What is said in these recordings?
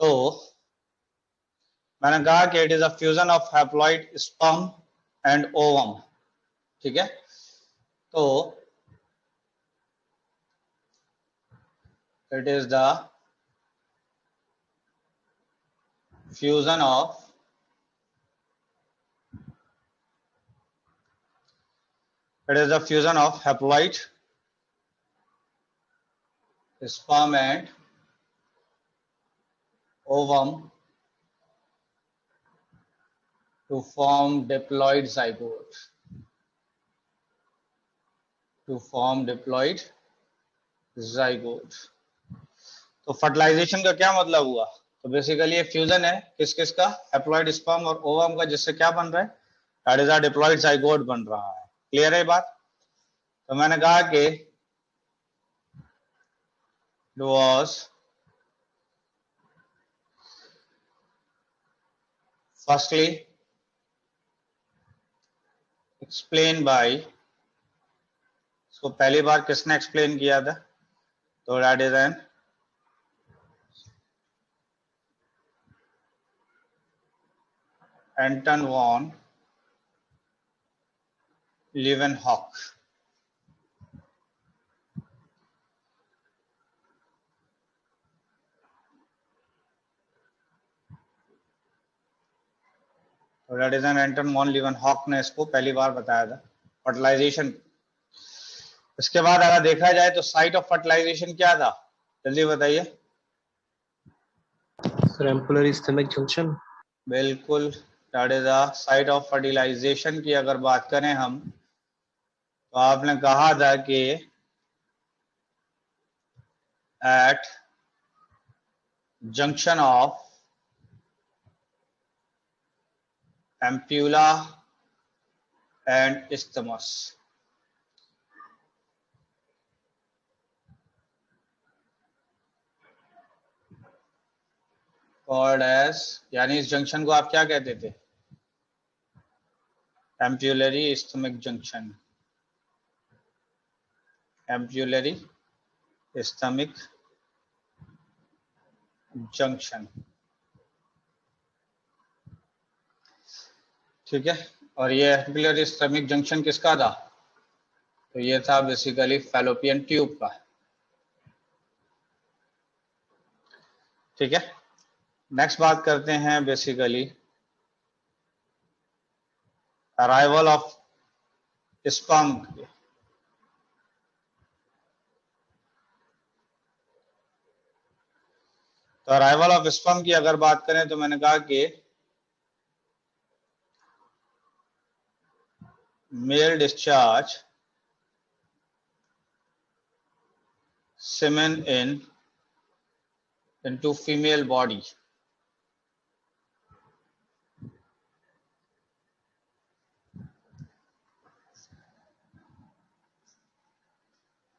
तो मैंने कहा कि it is a fusion of haploid sperm and ovum, ठीक है। तो it is the fusion of haploid sperm and ovum to form diploid zygote. तो फर्टिलाइजेशन का क्या मतलब हुआ? तो बेसिकली ये फ्यूजन है किस किस का? हैप्लॉइड स्पर्म और ओवम का, जिससे क्या बन रहा है? That is a diploid zygote बन रहा है। क्लियर है बात? तो मैंने कहा कि was firstly explained by, इसको पहली बार किसने एक्सप्लेन किया था? तो that is an Anton von Leeuwenhoek. तो that is an Anton von Leeuwenhoek ने इसको पहली बार बताया था फर्टिलाइजेशन। इसके बाद अगर देखा जाए तो साइट ऑफ फर्टिलाइजेशन क्या था? जल्दी बताइए। Sir ampullary isthmic junction. बिल्कुल, that is a site of fertilisation की अगर बात करें हम, तो आपने कहा था कि at junction of ampulla and isthmus, called as, यानी इस जंक्शन को आप क्या कहते थे? Ampullary isthmic junction. Ampullary isthmic junction, ठीक है। और ये एम्प्यूलरी इस्थमिक जंक्शन किसका था? तो ये था बेसिकली फैलोपियन ट्यूब का, ठीक है। नेक्स्ट बात करते हैं बेसिकली अराइवल ऑफ स्पर्म की। तो अराइवल ऑफ स्पर्म की अगर बात करें तो मैंने कहा कि male discharge semen into female body,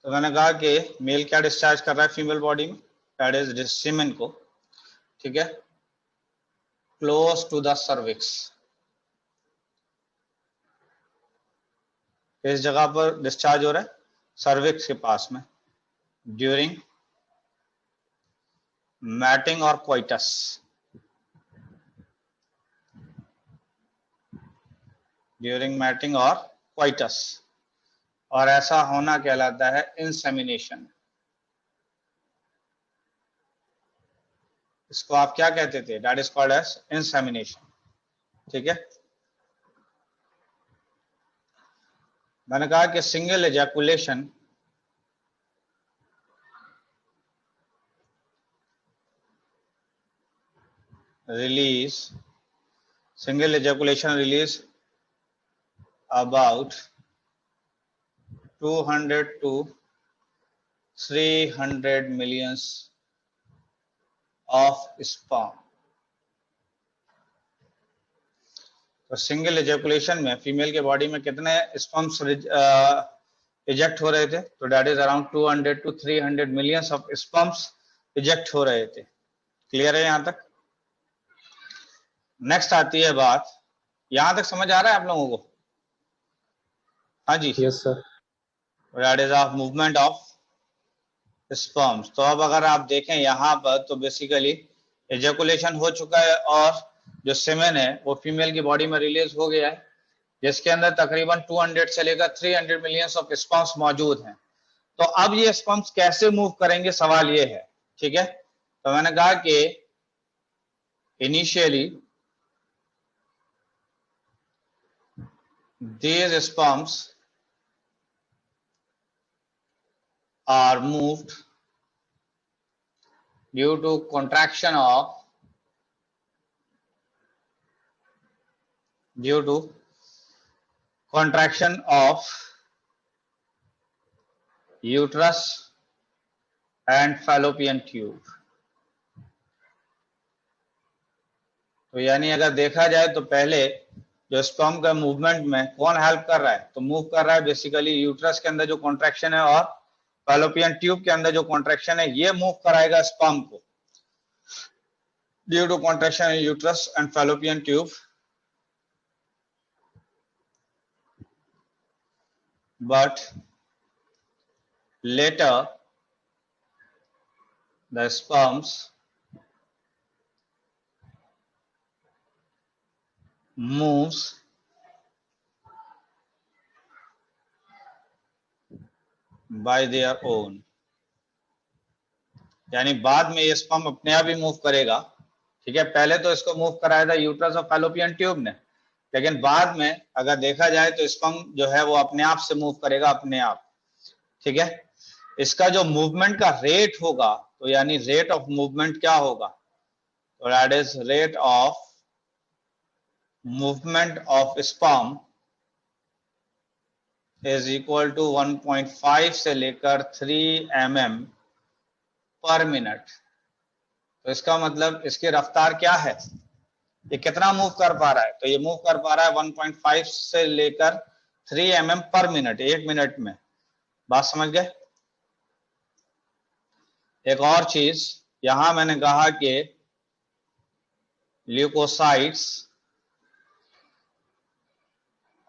तो मैंने कहा कि मेल क्या डिस्चार्ज कर रहा है फीमेल बॉडी में? दैट इज सीमेन को, ठीक है, क्लोज टू द सर्विक्स। किस जगह पर डिस्चार्ज हो रहा है? सर्विक्स के पास में, ड्यूरिंग मैटिंग और क्वाइटस। ड्यूरिंग मैटिंग और क्वाइटस, और ऐसा होना कहलाता है इंसेमिनेशन। इसको आप क्या कहते थे? That is called as insemination, ठीक है। मैंने कहा कि single ejaculation release about 200 to 300 millions of sperm। तो सिंगल एजैकुलेशन में फीमेल के बॉडी में कितने स्पर्म्स इजेक्ट हो रहे थे? तो that is around 200 to 300 millions of sperms eject हो रहे थे। क्लियर है यहां तक? नेक्स्ट आती है बात, यहां तक समझ आ रहा है आप लोगों को? हाँ जी, yes sir. That is of movement of sperms. तो अब अगर आप देखें यहाँ पर तो बेसिकली एजेकुलेशन हो चुका है और जो सेमेन है वो फीमेल की बॉडी में रिलीज हो गया है, जिसके अंदर तकरीबन 200 से लेकर 300 मिलियंस ऑफ स्पर्म्स मौजूद हैं। तो अब ये स्पर्म्स कैसे मूव करेंगे, सवाल ये है। ठीक है, तो मैंने कहा कि initially these sperms are moved due to contraction of uterus and fallopian tube। तो यानी अगर देखा जाए तो पहले जो स्पर्म का मूवमेंट में कौन हेल्प कर रहा है, तो मूव कर रहा है बेसिकली यूट्रस के अंदर जो कॉन्ट्रैक्शन है और फैलोपियन ट्यूब के अंदर जो कॉन्ट्रैक्शन है, ये मूव कराएगा स्पर्म को due to contraction in uterus and fallopian tube. But later the sperms moves by their own, यानी बाद में ये स्पर्म अपने आप ही मूव करेगा। ठीक है, पहले तो इसको मूव कराया था यूट्रस और फैलोपियन ट्यूब ने, लेकिन बाद में अगर देखा जाए तो स्पर्म जो है वो अपने आप से मूव करेगा, अपने आप। ठीक है, इसका जो मूवमेंट का रेट होगा, तो यानी रेट ऑफ मूवमेंट क्या होगा, तो that is rate of movement of sperm is equal to 1.5 से लेकर 3 mm पर मिनट। तो इसका मतलब इसकी रफ्तार क्या है, ये कितना मूव कर पा रहा है, तो ये मूव कर पा रहा है 1.5 से लेकर 3 mm पर मिनट, 1 मिनट में। बात समझ गए। एक और चीज यहां मैंने कहा कि leukocytes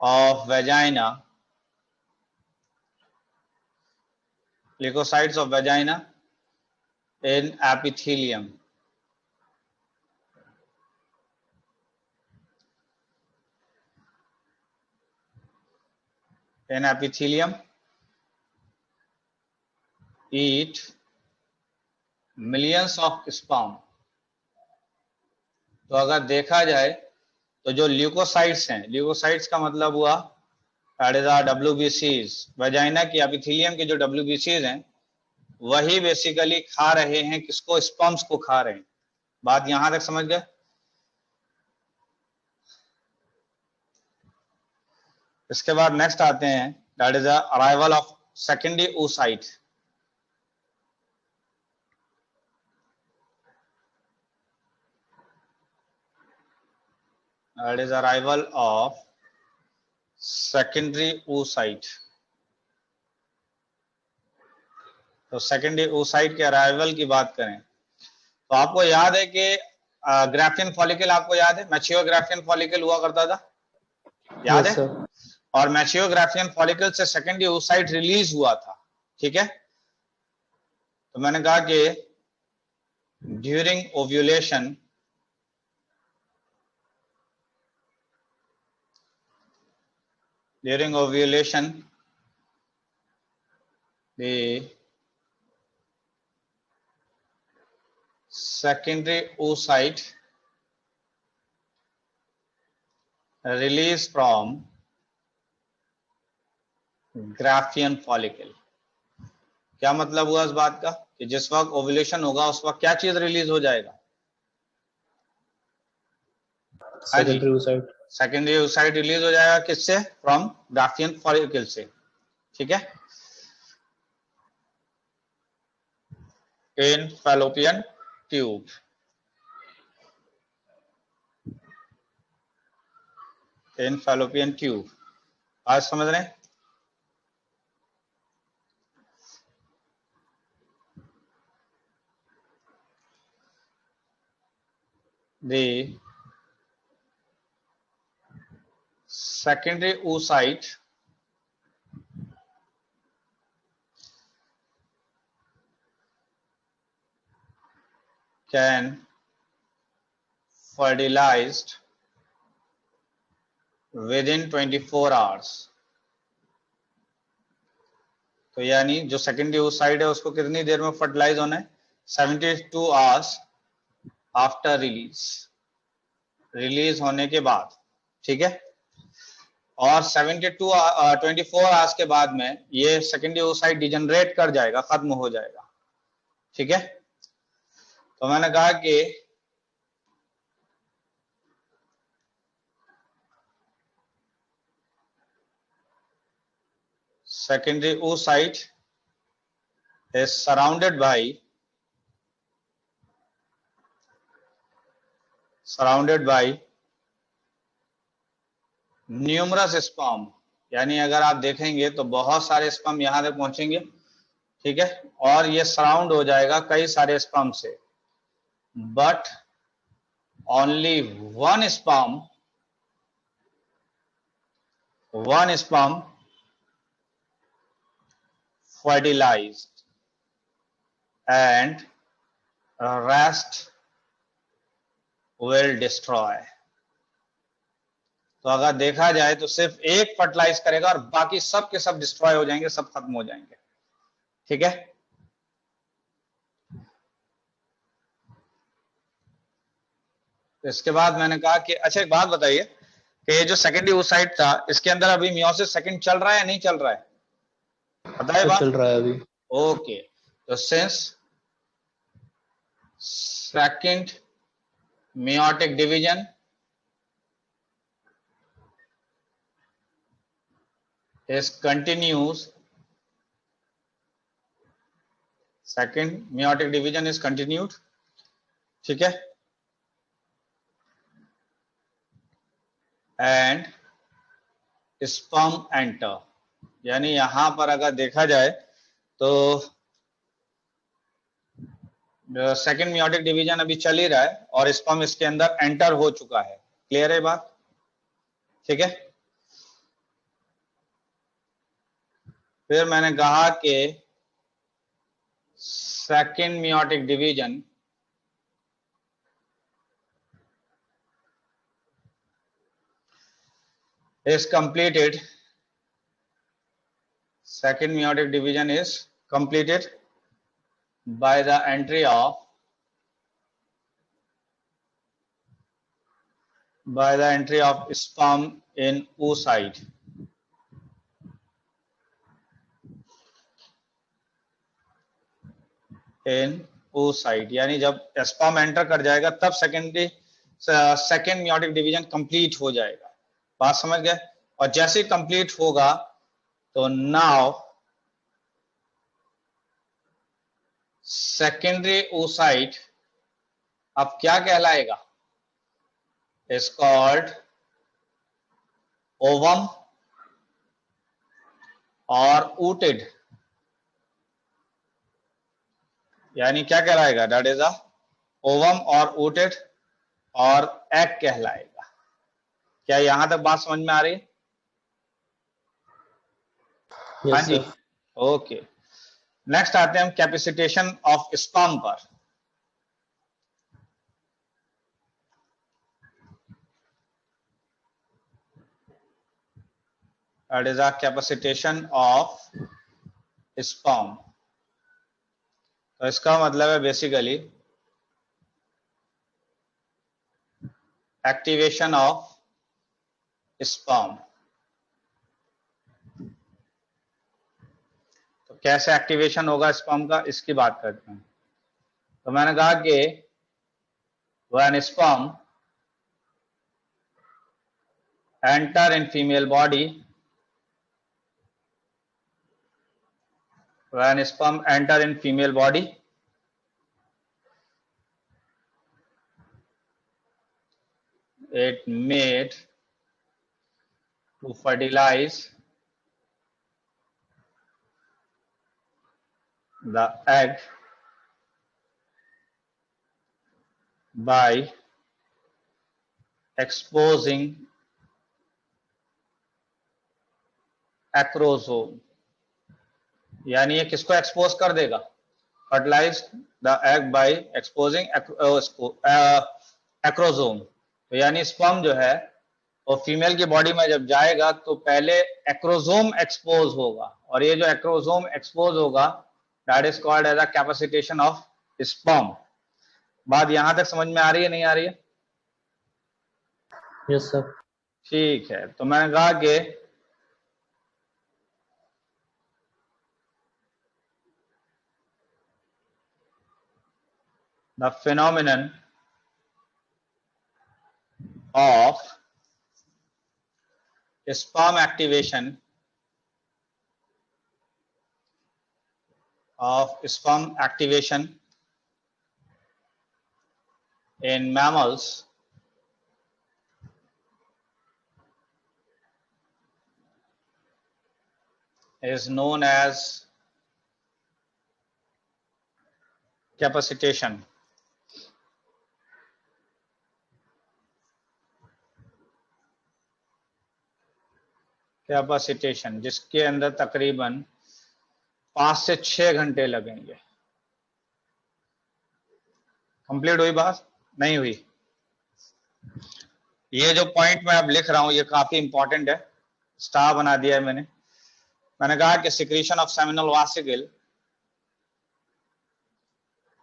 of vagina, leukocytes of vagina in epithelium, eat millions of sperm। तो अगर देखा जाए तो जो ल्यूकोसाइट्स हैं, ल्यूकोसाइट्स का मतलब हुआ that is our WBCs, vagina की एपिथेलियम के जो WBCs हैं वही बेसिकली खा रहे हैं किसको, स्पर्म्स को खा रहे हैं। बात यहां तक समझ गए। इसके बाद नेक्स्ट आते हैं, that is arrival of secondary oocyte। That is arrival of secondary oocyte। तो सेकेंडरी oocyte के अराइवल की बात करें तो आपको याद है कि ग्राफियन फॉलिकल, आपको याद है मैच्योर ग्राफियन फॉलिकल हुआ करता था, याद Yes, है। sir. और मैच्योर ग्राफियन फॉलिकल से सेकेंडरी oocyte रिलीज हुआ था। ठीक है, तो मैंने कहा कि during ovulation the secondary oocyte release from Graafian follicle. क्या मतलब हुआ इस बात का कि जिस वक्त ओव्यूलेशन होगा उस वक्त क्या चीज रिलीज हो जाएगा, हाँ जी, Secondary oocyte. Secondary oocyte release हो जाएगा, किससे, फ्रॉम ग्राफियन फॉलिकल से। ठीक है, इन फैलोपियन ट्यूब, इन फैलोपियन ट्यूब। आज समझ रहे हैं। The secondary oocyte can fertilized within 24 hours. तो यानी जो सेकेंडरी oocyte है उसको कितनी देर में फर्टिलाइज होना है? 72 आवर्स आफ्टर रिलीज होने के बाद, ठीक है। और 24 आवर्स के बाद में ये सेकेंडरी oocyte डिजनरेट कर जाएगा, खत्म हो जाएगा, ठीक है। तो मैंने कहा कि secondary oocyte is surrounded by numerous sperm, यानी अगर आप देखेंगे तो बहुत सारे स्पर्म यहां तक पहुंचेंगे, ठीक है, और ये सराउंड हो जाएगा कई सारे स्पर्म से, but only one sperm fertilized and rest will destroy. तो अगर देखा जाए तो सिर्फ एक फर्टिलाइज करेगा और बाकी सब के सब डिस्ट्रॉय हो जाएंगे, सब खत्म हो जाएंगे, ठीक है। तो इसके बाद मैंने कहा कि अच्छा एक बात बताइए कि ये जो सेकेंडरी oocyte था इसके अंदर अभी मियोसिस सेकंड चल रहा है या नहीं चल रहा है? पता है बात? चल रहा है अभी। ओके, तो since second meiotic division is continuous, second meiotic division is continued, ठीक है, and sperm enter, यानी यहां पर अगर देखा जाए तो सेकेंड meiotic डिवीजन अभी चल ही रहा है और स्पर्म इसके अंदर एंटर हो चुका है। क्लियर है बात? ठीक है। फिर मैंने कहा कि second meiotic division is completed, second meiotic division is completed by the entry of sperm in oocyte. in oocyte, यानी जब स्पर्म एंटर कर जाएगा तब सेकेंड meiotic डिवीजन कंप्लीट हो जाएगा। बात समझ गए? और जैसे ही कंप्लीट होगा तो नाउ सेकेंडरी oocyte अब क्या कहलाएगा? इज कॉल्ड ओवम और ऊटेड, यानी क्या कहलाएगा? दैट इज अ ओवम और ऊटेड और एग कहलाएगा। क्या यहां तक बात समझ में आ रही है? हाँ जी, ओके। नेक्स्ट आते हैं हम कैपेसिटेशन ऑफ स्पर्म पर। That is a capacitation of sperm. तो इसका मतलब है बेसिकली एक्टिवेशन ऑफ स्पर्म। तो कैसे एक्टिवेशन होगा स्पर्म का, इसकी बात करते हैं। तो मैंने कहा कि when sperm enter in female body, when sperm enter in female body, it made to fertilize the egg by exposing acrosome, यानी ये किसको एक्सपोज कर देगा? Fertilize the egg by exposing acrosome. तो यानी स्पर्म जो है वो फीमेल की बॉडी में जब जाएगा तो पहले एक्रोसोम एक्सपोज होगा, और ये जो एक्रोसोम एक्सपोज होगा that is called as a capacitation of sperm. बात यहां तक समझ में आ रही है, नहीं आ रही है? Yes, sir. ठीक है, तो मैंने कहा कि the phenomenon of sperm activation in mammals is known as capacitation. Capacitation, जिसके अंदर तकरीबन 5 से 6 घंटे लगेंगे। कंप्लीट हुई बात? नहीं हुई? ये जो पॉइंट मैं अब लिख रहा हूं ये काफी इंपॉर्टेंट है, स्टार बना दिया है मैंने कहा कि secretion of seminal vesicle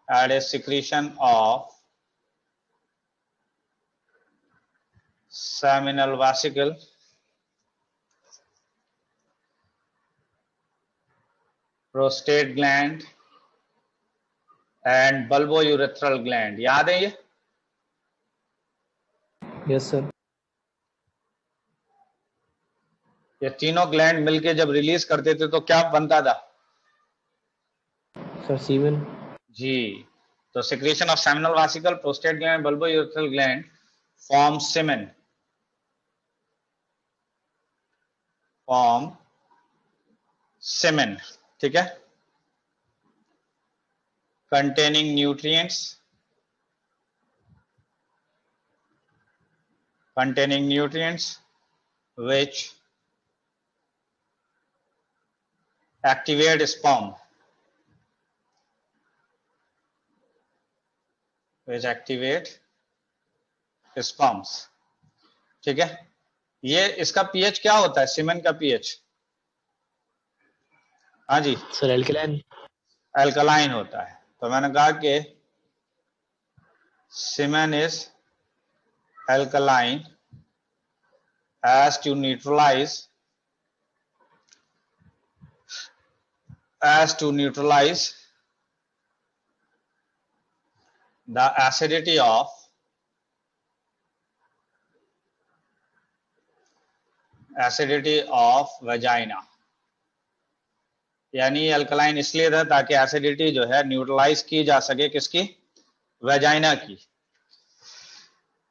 and a secretion of seminal vesicle prostate gland and bulbourethral gland, याद है ये? Yes, sir. ये तीनों ग्लैंड मिलके जब रिलीज करते थे तो क्या बनता था? Sir, semen. जी, तो secretion of seminal vesicle, prostate gland, bulbourethral gland form semen, ठीक है, containing nutrients which activate sperm, ठीक है। ये इसका पीएच क्या होता है, सीमेन का पीएच? हाँ जी Sir, alkaline. अल्कलाइन होता है। तो मैंने कहा कि semen is alkaline as to neutralize the acidity of vagina। यानी अल्कलाइन इसलिए था ताकि एसिडिटी जो है न्यूट्रलाइज की जा सके, किसकी? वेजाइना की।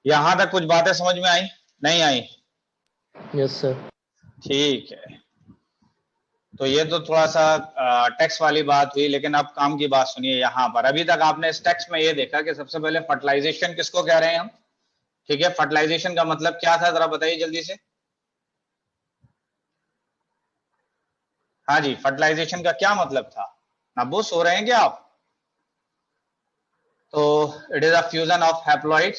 यहां तक कुछ बातें समझ में आई, नहीं आई? Yes, sir. ठीक है, तो ये तो थोड़ा सा टेक्स्ट वाली बात हुई, लेकिन अब काम की बात सुनिए। यहां पर अभी तक आपने इस टेक्स्ट में ये देखा कि सबसे पहले फर्टिलाइजेशन किसको कह रहे हैं हम, ठीक है। फर्टिलाइजेशन का मतलब क्या था, जरा बताइए जल्दी से। हाँ जी, फर्टिलाइजेशन का क्या मतलब था? नाबूस हो रहे हैं क्या आप? तो it is a fusion of haploid,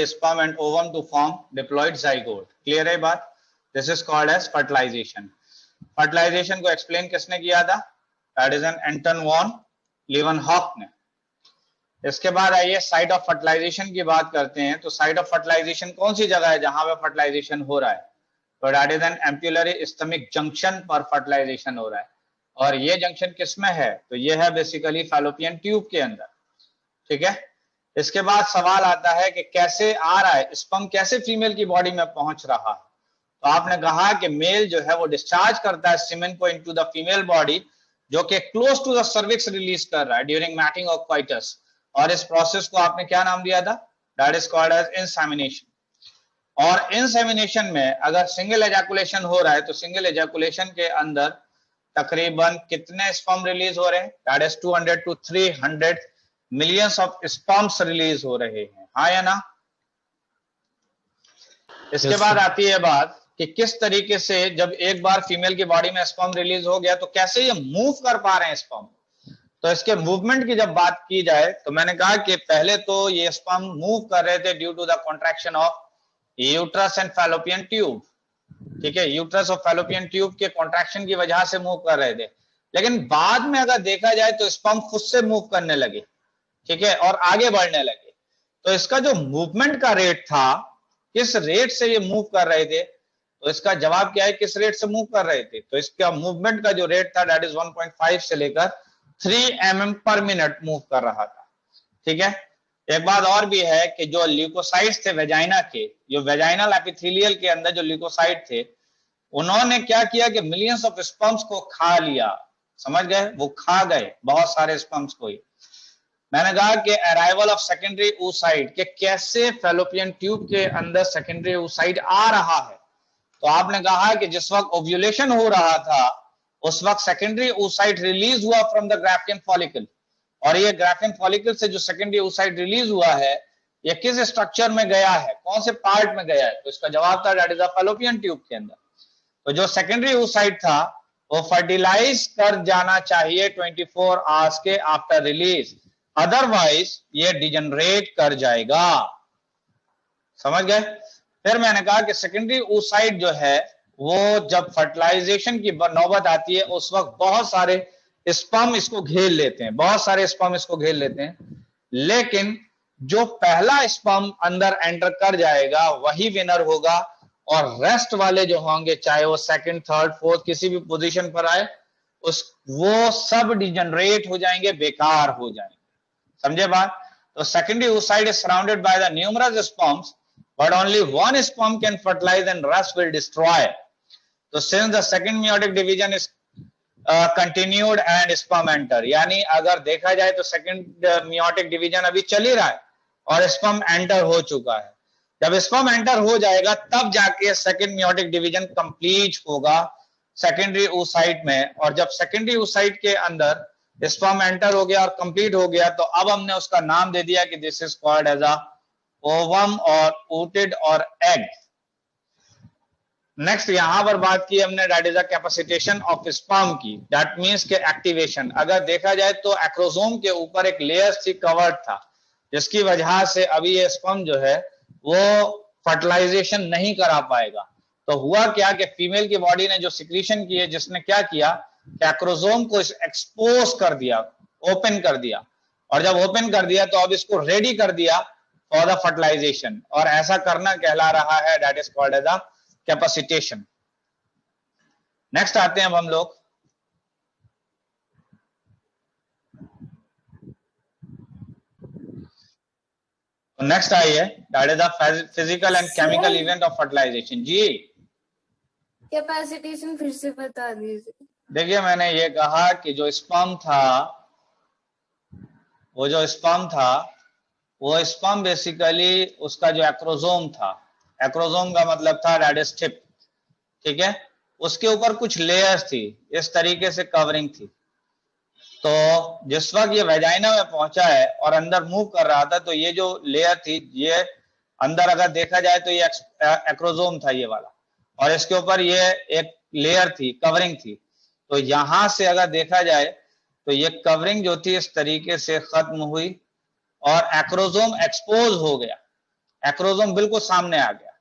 sperm and ovum to form diploid zygote। Clear है बात? This is called as fertilisation. Fertilisation को एक्सप्लेन किसने किया था? That is an Anton von Leeuwenhoek ने। इसके बाद आइए साइट ऑफ फर्टिलाइजेशन की बात करते हैं। तो साइट ऑफ फर्टिलाइजेशन कौन सी जगह है जहां पे फर्टिलाइजेशन हो रहा है? तो that is N ampullary isthmic junction पर फर्टिलाइजेशन हो रहा है। और ये जंक्शन किसमें है? तो ये है बेसिकली फैलोपियन ट्यूब के अंदर, ठीक है। इसके बाद सवाल आता है कि कैसे आ रहा है स्पर्म, कैसे फीमेल की बॉडी में पहुंच रहा है? तो आपने कहा कि मेल जो है वो डिस्चार्ज करता है सीमेन को इनटू द फीमेल बॉडी, जो कि close to the cervix release कर रहा है ड्यूरिंग मैटिंग ऑफ क्वाइटस। और इस प्रोसेस को आपने क्या नाम दिया था? That is called as insemination. और इंसेमिनेशन में अगर सिंगल एजैकुलेशन हो रहा है तो सिंगल एजैकुलेशन के अंदर तकरीबन कितने स्पर्म रिलीज हो रहे हैं? That is 200 to 300 millions of sperms release हो रहे हैं, हाँ या ना? इसके Yes, बाद sir. आती है बात कि किस तरीके से जब एक बार फीमेल की बॉडी में स्पर्म रिलीज हो गया तो कैसे ये मूव कर पा रहे हैं स्पर्म। तो इसके मूवमेंट की जब बात की जाए तो मैंने कहा कि पहले तो ये स्पर्म मूव कर रहे थे due to the contraction of uterus and fallopian tube, ठीक है, यूट्रस और फैलोपियन ट्यूब के कॉन्ट्रैक्शन की वजह से मूव कर रहे थे। लेकिन बाद में अगर देखा जाए तो स्पर्म खुद से मूव करने लगे, ठीक है, और आगे बढ़ने लगे। तो इसका जो मूवमेंट का रेट था, किस रेट से ये मूव कर रहे थे, तो इसका जवाब क्या है, किस रेट से मूव कर रहे थे। तो इसका मूवमेंट का जो रेट था दैट इज 1.5 से लेकर 3 mm पर मिनट मूव कर रहा था, ठीक है। एक बात और भी है कि जो ल्यूकोसाइट्स थे वेजाइना के, जो वेजाइनल एपिथेलियल के अंदर जो ल्यूकोसाइट थे, उन्होंने क्या किया कि मिलियंस ऑफ स्पर्म्स को खा लिया, समझ गए, वो खा गए बहुत सारे स्पर्म्स को ही। मैंने कहा कि अराइवल ऑफ सेकेंडरी oocyte के कैसे फैलोपियन ट्यूब के अंदर सेकेंडरी oocyte आ रहा है। तो आपने कहा कि जिस वक्त ओव्यूलेशन हो रहा था उस वक्त सेकेंडरी oocyte रिलीज हुआ फ्रॉम द ग्राफ्टियन फॉलिकल, और ये ग्राफ्टियन फॉलिकल से जो सेकेंडरी oocyte रिलीज हुआ है ये किस स्ट्रक्चर में गया है, कौन से पार्ट में गया है, तो इसका जवाब था that is the fallopian tube के अंदर। तो जो सेकेंडरी oocyte था वो फर्टिलाइज कर जाना चाहिए 24 आवर्स के आफ्टर रिलीज, अदरवाइज ये डिजनरेट कर जाएगा, समझ गए। फिर मैंने कहा कि सेकेंडरी oocyte जो है वो जब फर्टिलाइजेशन की नौबत आती है उस वक्त बहुत सारे स्पर्म इसको घेर लेते हैं, बहुत सारे स्पर्म इसको घेर लेते हैं, लेकिन जो पहला स्पर्म अंदर एंटर कर जाएगा वही विनर होगा, और रेस्ट वाले जो होंगे चाहे वो सेकंड, थर्ड, फोर्थ किसी भी पोजीशन पर आए वो सब डिजनरेट हो जाएंगे, बेकार हो जाएंगे, समझे बात। तो secondary oocyte is surrounded by the numerous sperms but only one sperm can fertilize and rest will destroy. So since the second meiotic division is continued and sperm enter, यानी अगर देखा जाए तो सेकंड meiotic division अभी चल ही रहा है और sperm enter हो चुका है। जब sperm enter हो जाएगा तब जाके सेकंड meiotic division कंप्लीट होगा सेकेंडरी oocyte में, और जब सेकेंडरी oocyte के अंदर स्पर्म एंटर हो गया और कंप्लीट हो गया तो अब हमने उसका नाम दे दिया कि this is called as a ovum और ooted और एग। नेक्स्ट यहां पर बात की हमने that is a capacitation of sperm की, दैट मींस के एक्टिवेशन। अगर देखा जाए तो एक्रोसोम के ऊपर एक लेयर सी कवर्ड था जिसकी वजह से अभी ये स्पर्म जो है वो फर्टिलाइजेशन नहीं करा पाएगा। तो हुआ क्या कि फीमेल की बॉडी ने जो सिक्रीशन की है जिसने क्या किया, एक्रोसोम को एक्सपोज कर दिया, ओपन कर दिया, और जब ओपन कर दिया तो अब इसको रेडी कर दिया फॉर द फर्टिलाइजेशन, और ऐसा करना कहला रहा है that is called as a capacitation. Next आते हैं अब हम लोग नेक्स्ट आइए that is the physical and chemical event of fertilization. जी कैपेसिटेशन फिर से बता दीजिए। देखिए मैंने ये कहा कि जो स्पर्म था वो स्पर्म बेसिकली उसका जो एक्रोसोम था, एक्रोसोम का मतलब था रेडिस टिप, ठीक है, उसके ऊपर कुछ लेयर्स थी, इस तरीके से कवरिंग थी। तो जिस वक्त ये वेजाइना में पहुंचा है और अंदर मूव कर रहा था तो ये जो लेयर थी ये अंदर अगर देखा जाए तो ये एक्रोसोम था ये वाला, और इसके ऊपर ये एक लेयर थी, कवरिंग थी। तो यहां से अगर देखा जाए तो ये कवरिंग जो थी इस तरीके से खत्म हुई और एक्रोसोम एक्सपोज हो गया, एक्रोसोम बिल्कुल सामने आ गया,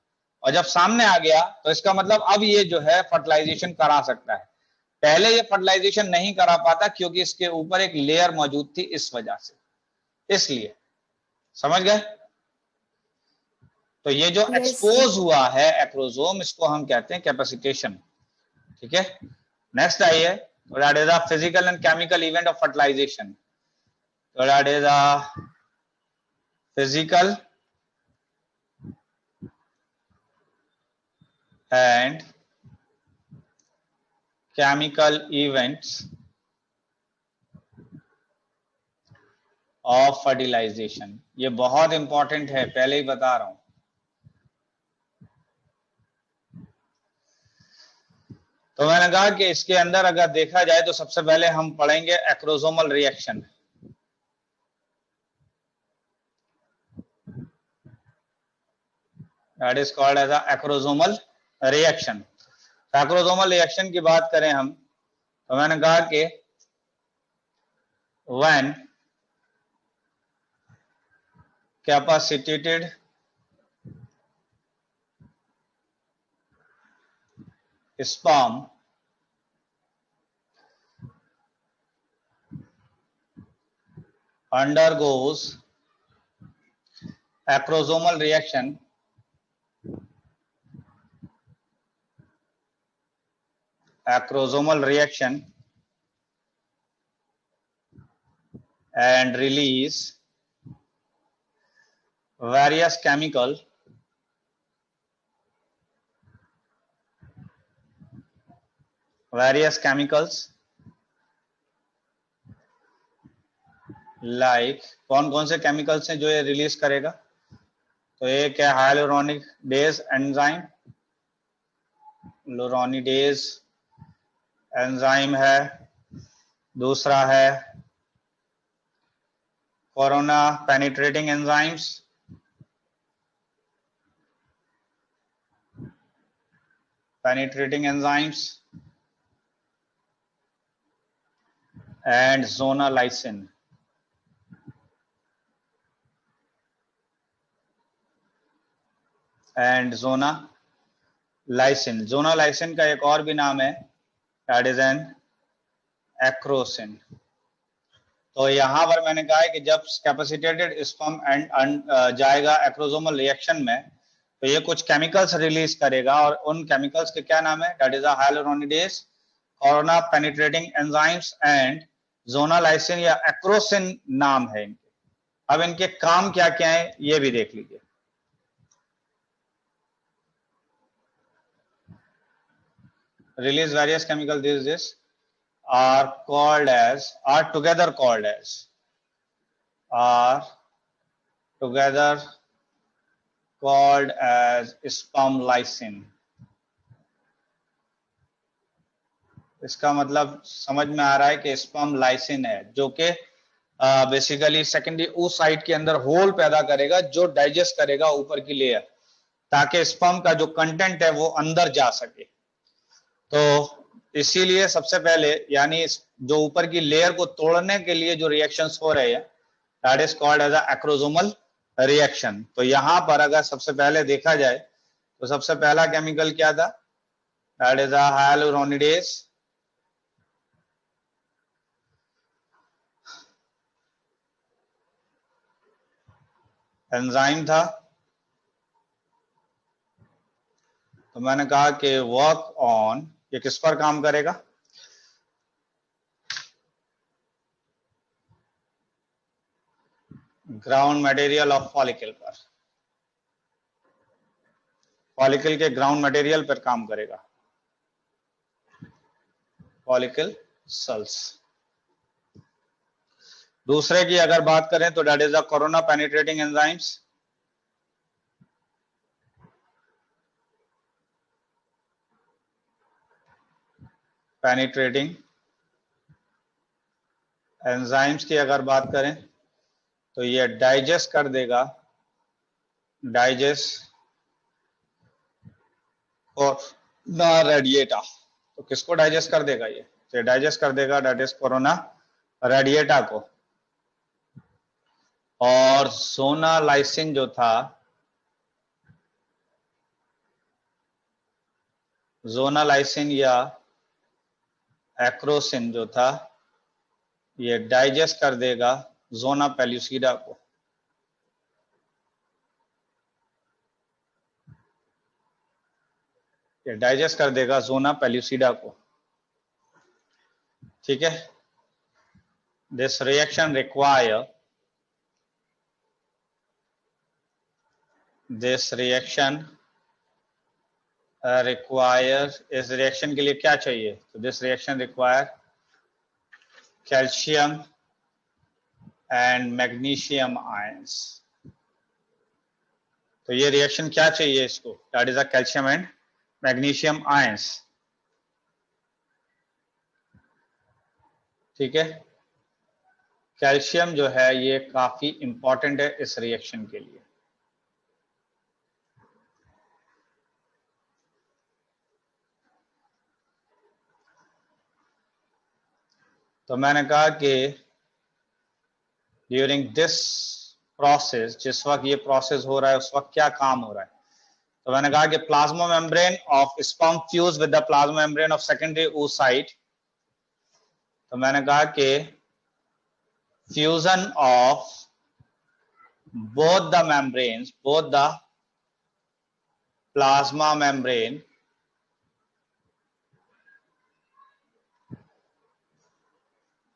और जब सामने आ गया तो इसका मतलब अब ये जो है फर्टिलाइजेशन करा सकता है। पहले ये फर्टिलाइजेशन नहीं करा पाता क्योंकि इसके ऊपर एक लेयर मौजूद थी इस वजह से, इसलिए, समझ गए। तो ये जो एक्सपोज हुआ है एक्रोसोम इसको हम कहते हैं कैपेसिटेशन, ठीक है। नेक्स्ट आइए, that is a physical and chemical event of fertilisation. तो that is a physical and chemical events of fertilisation. ये बहुत इंपॉर्टेंट है, पहले ही बता रहा हूं। तो मैंने कहा कि इसके अंदर अगर देखा जाए तो सबसे पहले हम पढ़ेंगे acrosomal reaction. That is called as acrosomal reaction. Acrosomal reaction की बात करें हम तो मैंने कहा कि when capacitated sperm undergoes acrosomal reaction and release various chemicals like कौन कौन से केमिकल्स हैं जो ये रिलीज करेगा? तो एक है हाइलोरोनिडेज एंजाइम, लोरोनिडेज एंजाइम है, दूसरा है corona penetrating enzymes, and zonalizin. Zonalizin का एक और भी नाम है, that is an acrosin. तो यहां पर मैंने कहा है कि जब कैपेसिटेटेड स्पर्म जाएगा एक्रोसोमल रिएक्शन में तो ये कुछ केमिकल्स रिलीज करेगा और उन केमिकल्स के क्या नाम है? That is hyaluronidase, corona penetrating enzymes and zona lysin या एक्रोसिन नाम है इनके। अब इनके काम क्या क्या है ये भी देख लीजिए। Release various chemical diseases are together called as spermlysin. इसका मतलब समझ में आ रहा है कि स्पर्मलाइसिन है जो कि बेसिकली सेकेंडरी oocyte के अंदर होल पैदा करेगा जो डाइजेस्ट करेगा ऊपर की लेयर, ताकि स्पर्म का जो कंटेंट है वो अंदर जा सके। तो इसीलिए सबसे पहले यानी जो ऊपर की लेयर को तोड़ने के लिए जो रिएक्शंस हो रहे हैं that is called as acrosomal reaction. तो यहां पर अगर सबसे पहले देखा जाए तो सबसे पहला केमिकल क्या था? दैट इज हाइलोरोनिडेज एंजाइम था। तो मैंने कहा कि वर्क ऑन, ये किस पर काम करेगा? ग्राउंड मटेरियल ऑफ फॉलिकल पर, फॉलिकल के ग्राउंड मटेरियल पर काम करेगा, फॉलिकल सेल्स। दूसरे की अगर बात करें तो that is the corona penetrating enzymes. Penetrating enzymes की अगर बात करें तो ये डाइजेस्ट कर देगा, और ना रेडिएटा। तो किसको डाइजेस्ट कर देगा? ये डाइजेस्ट कर देगा दैट इज कोरोना रेडिएटा को। और जोनालाइसिन जो था, जोनालाइसिन या एक्रोसिन जो था, ये डाइजेस्ट कर देगा जोना पेल्यूसिडा को। ये डाइजेस्ट कर देगा जोना पेल्यूसिडा को। ठीक है। दिस रिएक्शन रिक्वायर इस रिएक्शन के लिए क्या चाहिए? तो this reaction require calcium and magnesium ions. तो ये रिएक्शन क्या चाहिए इसको? That is a calcium and magnesium ions. ठीक है। कैल्शियम जो है ये काफी इंपॉर्टेंट है इस रिएक्शन के लिए। तो मैंने कहा कि ड्यूरिंग दिस प्रोसेस, जिस वक्त ये प्रोसेस हो रहा है उस वक्त क्या काम हो रहा है। तो मैंने कहा कि plasma membrane of sperm fuse with the plasma membrane of secondary oocyte। तो मैंने कहा कि fusion of both the membranes, both the plasma membrane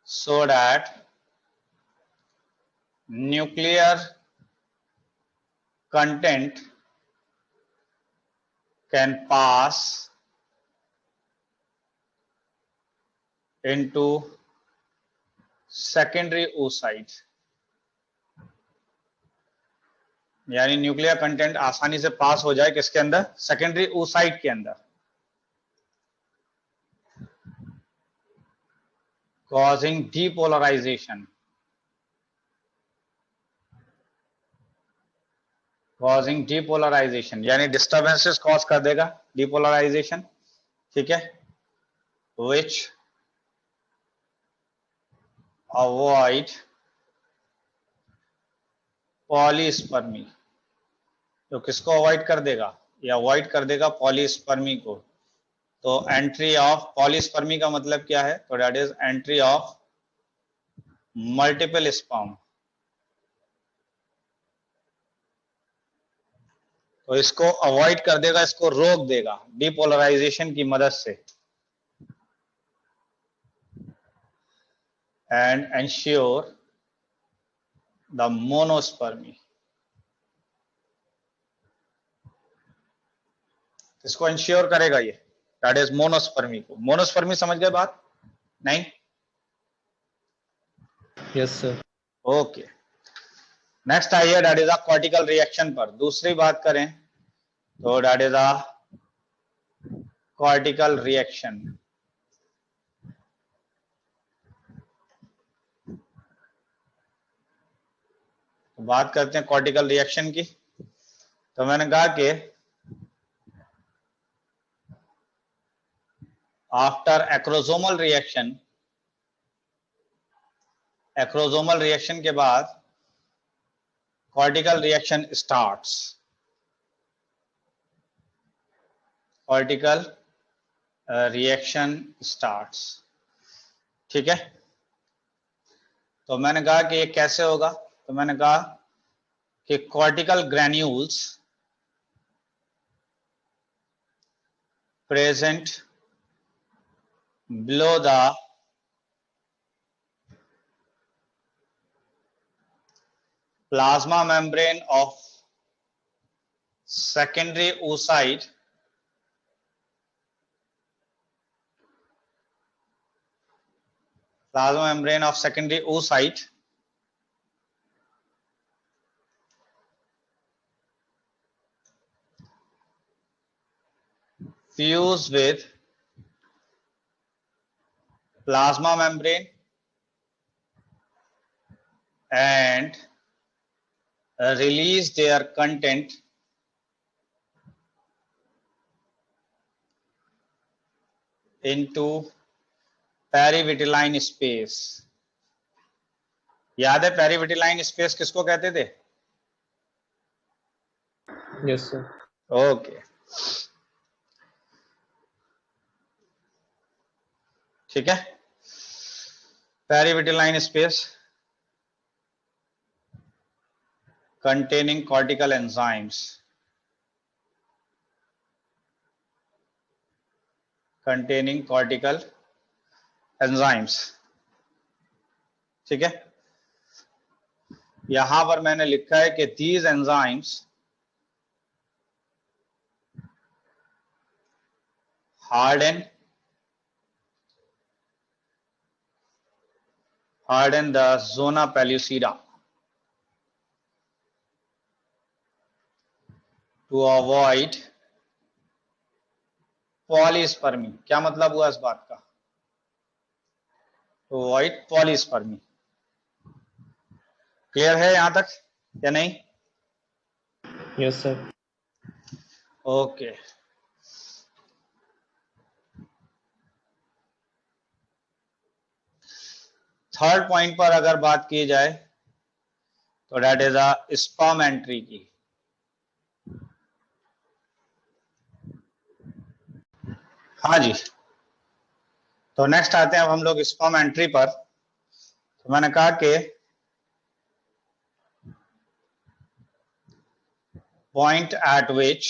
so that nuclear content can pass into secondary oocyte, यानी न्यूक्लियर कंटेंट आसानी से पास हो जाए किसके अंदर, सेकेंडरी oocyte के अंदर, causing depolarization, causing depolarization, यानी डिस्टर्बेंसेस कॉज कर देगा डिपोलराइजेशन, ठीक है, which avoid पॉलीस्पर्मी। तो किसको अवॉइड कर देगा, या अवॉइड कर देगा पॉलीस्पर्मी को। तो एंट्री ऑफ पॉलीस्पर्मी का मतलब क्या है, तो that is entry of multiple sperm. तो इसको अवॉइड कर देगा, इसको रोक देगा डिपोलराइजेशन की मदद से, एंड एंश्योर द मोनोस्पर्मी। इसको इंश्योर करेगा ये, दैट इज मोनोस्पर्मी को। मोनोस्पर्मी समझ गए बात, नहीं? Yes sir. ओके, नेक्स्ट आइए that is a cortical reaction पर। दूसरी बात करें तो that is a cortical reaction. तो बात करते हैं कॉर्टिकल रिएक्शन की। तो मैंने कहा कि after acrosomal reaction, acrosomal reaction के बाद cortical reaction starts, cortical reaction starts, ठीक है। तो मैंने कहा कि ये कैसे होगा, तो मैंने कहा कि cortical granules present below the plasma membrane of secondary oocyte fuse with plasma membrane and release their content into perivitelline space. याद है पेरिविटिलाइन स्पेस किसको कहते थे? Yes sir. ओके, ठीक है। पेरिविटिलाइन space containing cortical enzymes, containing cortical enzymes, ठीक है। यहां पर मैंने लिखा है कि these enzymes harden the zona pellucida to avoid polyspermy. क्या मतलब हुआ इस बात का? To avoid polyspermy. क्लियर है यहां तक या नहीं? Yes sir. Okay, third point पर अगर बात की जाए तो that is a sperm entry की। हाँ जी, तो नेक्स्ट आते हैं अब हम लोग स्पर्म एंट्री पर। तो मैंने कहा कि point at which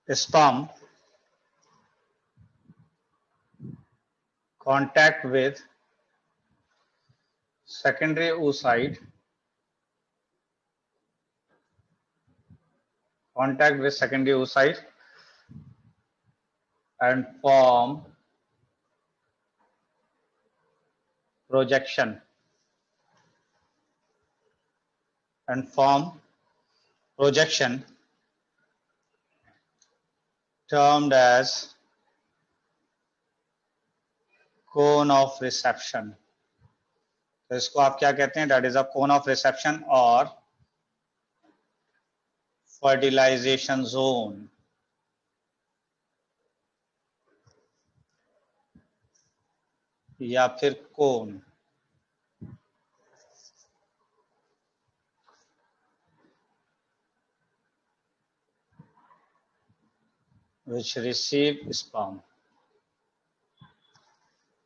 sperm contact with secondary oocyte and form projection termed as cone of reception। तो इसको आप क्या कहते हैं? That is a cone of reception और फर्टिलाइजेशन जोन। या फिर कोन। which receive sperm।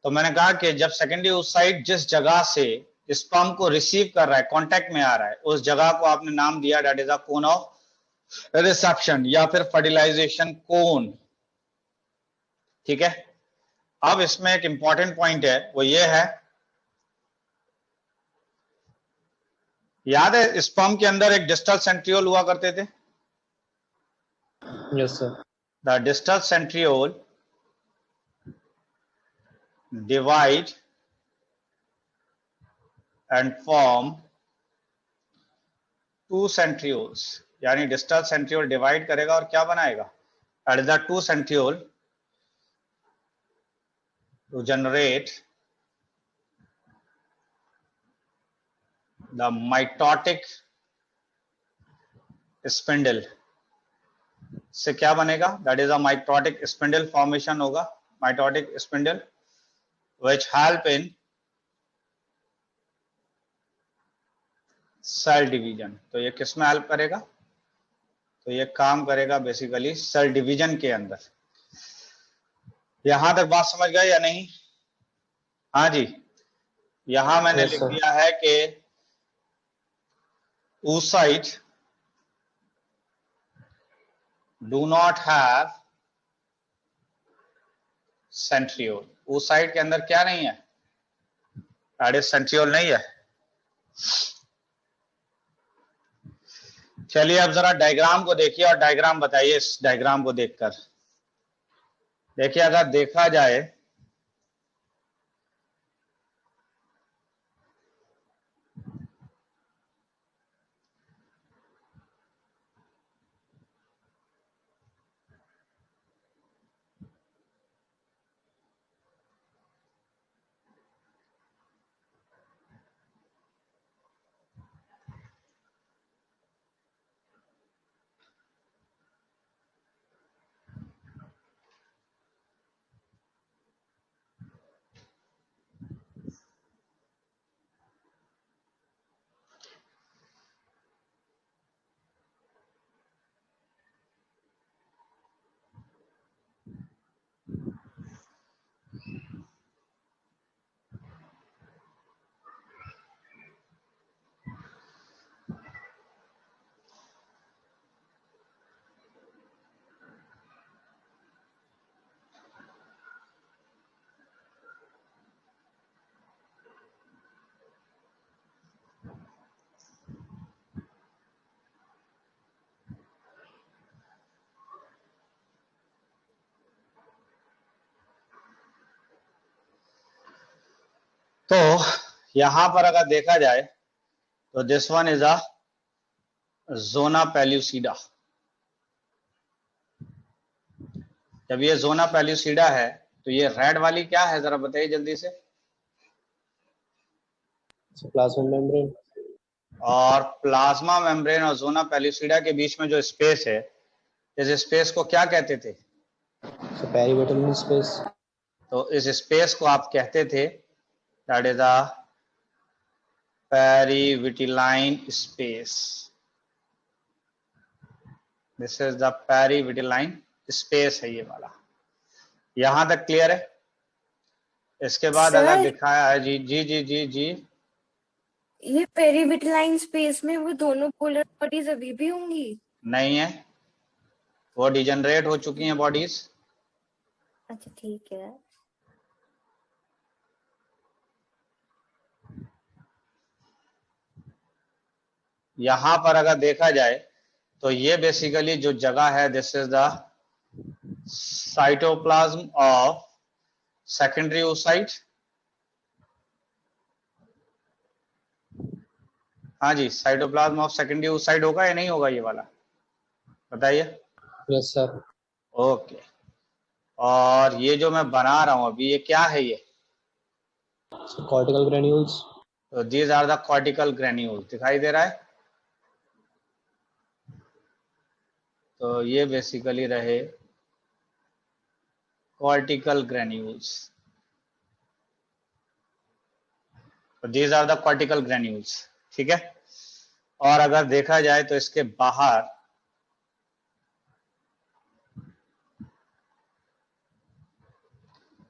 तो मैंने कहा कि जब सेकेंडरी oocyte जिस जगह से स्पर्म को रिसीव कर रहा है, कांटेक्ट में आ रहा है, उस जगह को आपने नाम दिया that is a cone of reception या फिर फर्टिलाइजेशन कोन। ठीक है, अब इसमें एक इंपॉर्टेंट पॉइंट है, वो ये है, याद है स्पर्म के अंदर एक डिस्टल सेंट्रियोल हुआ करते थे? Yes, sir. The distal centriole divide and form two centrioles। यानी डिस्टल सेंट्रियोल डिवाइड करेगा और क्या बनाएगा? That is the two centriole to generate the mitotic spindle। से क्या बनेगा? That is a mitotic spindle formation होगा, mitotic spindle which help in cell division. तो ये किस में हेल्प करेगा? तो ये काम करेगा बेसिकली सेल डिवीजन के अंदर। यहां तक बात समझ गए या नहीं? हाँ जी, यहां मैंने Yes, लिख sir. दिया है कि oocyte do not have centriole। oocyte के अंदर क्या नहीं है? दैट इज सेंट्रियोल नहीं है। चलिए अब जरा डायग्राम को देखिए और डायग्राम बताइए। इस डायग्राम को देखकर देखिए, अगर देखा जाए तो यहां पर अगर देखा जाए तो this one is a zona pellucida. जब ये जोना पेल्यूसिडा है तो ये रेड वाली क्या है, जरा बताइए जल्दी से। Plasma membrane. और प्लाज्मा मेम्ब्रेन और जोना पेल्यूसिडा के बीच में जो स्पेस है, इस स्पेस को क्या कहते थे? So periorbital space. तो इस स्पेस को आप कहते थे that is a perivitelline space. This is the perivitelline space है ये वाला, यहां तक क्लियर है। इसके बाद अगर सर दिखाया है जी जी जी जी जी, ये पेरीविटलाइन स्पेस में वो दोनों पोलर बॉडीज अभी भी होंगी? नहीं है, वो डिजनरेट हो चुकी हैं बॉडीज। अच्छा ठीक है। यहां पर अगर देखा जाए तो ये बेसिकली जो जगह है, this is the cytoplasm of secondary oocyte। हाँ जी, साइटोप्लाज्म ऑफ सेकेंडरी oocyte होगा या नहीं होगा ये वाला, बताइए। Yes, sir. ओके, और ये जो मैं बना रहा हूं अभी, ये क्या है ये? So cortical granules. तो these are the cortical granule, दिखाई दे रहा है। तो ये बेसिकली रहे कॉर्टिकल ग्रेन्यूल्स, तो these are the cortical granules, ठीक है। और अगर देखा जाए तो इसके बाहर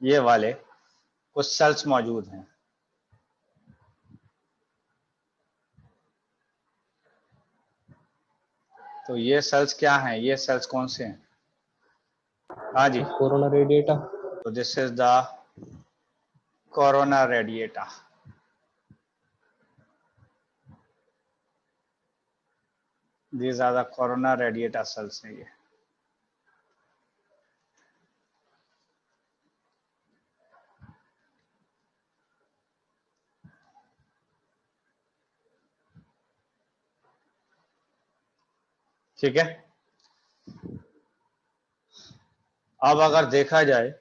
ये वाले कुछ सेल्स मौजूद हैं। तो ये सेल्स क्या हैं, ये सेल्स कौन से हैं? हाँ जी, Corona radiata. तो this is the corona radiata. These are the corona radiata cells हैं ये। ठीक है। अब अगर देखा जाए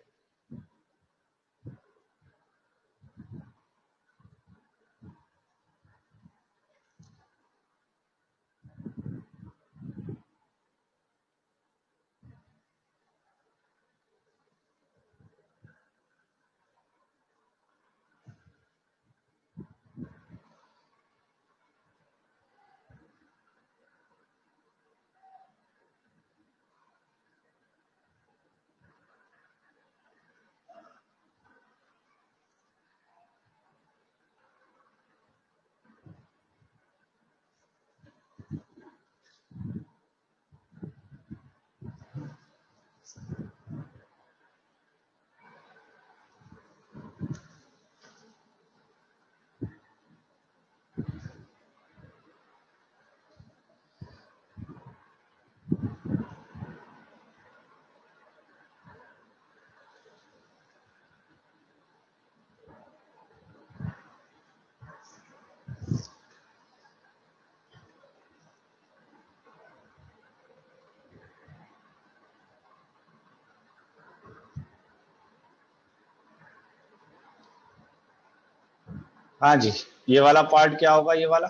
हाँ जी, ये वाला पार्ट क्या होगा, ये वाला